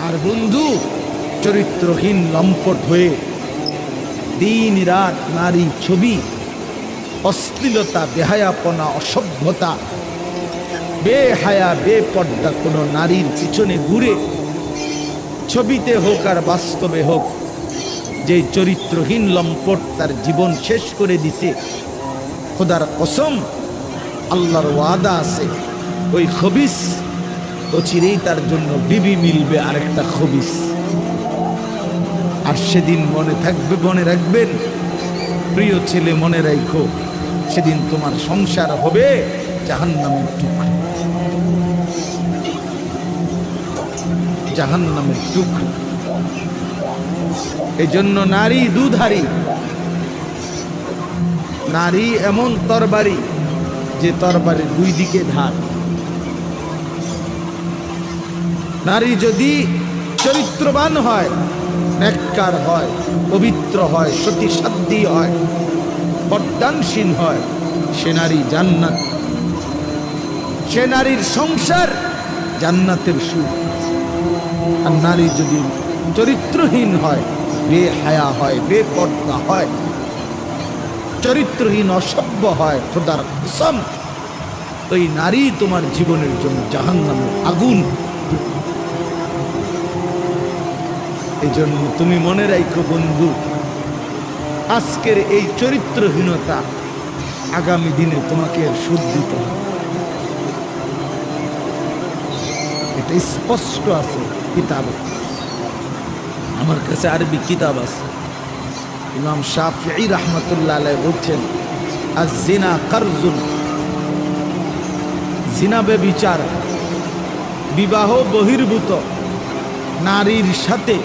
আর বন্ধু, চরিত্রহীন লম্পট হয়ে দিন রাত নারী ছবি, অশ্লীলতা, বেহায়াপনা, অসভ্যতা, বেহায়া বেপর্দা কোনো নারীর পিছনে ঘুরে, ছবিতে হোক আর বাস্তবে হোক, যে চরিত্রহীন লম্পট তার জীবন শেষ করে দিছে, খোদার কসম, আল্লাহর ওয়াদা আছে ওই খবিস অচিরেই তার জন্য বিবি মিলবে আরেকটা খবিস। আর সেদিন মনে থাকবে, মনে রাখবেন প্রিয় ছেলে, মনে রাখো, সেদিন তোমার সংসার হবে জাহান্নামের টুকরো, জাহান্নামের টুকরো। এজন্য নারী দুধারী, নারী এমন তরবারি যে তরবারির দুই দিকে ধার। নারী যদি চরিত্রবান হয়, নেককার হয়, পবিত্র হয়, সতীসাধ্যী হয়, পর্দানসীন হয়, সে নারী জান্নাত, সে নারীর সংসার জান্নাতের সুখ। আর নারী যদি চরিত্রহীন হয়, বেহায়া হয়, বেপর্দা হয়, চরিত্রহীন অসভ্য হয়, খোদার কসম ওই নারী তোমার জীবনের জন্য জাহান্নামের আগুন। এই জন্য তুমি মনে রাখো বন্ধু, আজকের এই চরিত্রহীনতা আগামী দিনে তোমাকে সুদ দিতে হবে। এটা স্পষ্ট আছে কিতাবে, আমার কাছে আরবি কিতাব আছে। ইমাম শাফিঈ রাহমাতুল্লাহ আলাইহি বলছেন, আয-জিনা কারজুন, জিনা ব্যভিচার, বিবাহ বহির্ভূত নারীর সাথে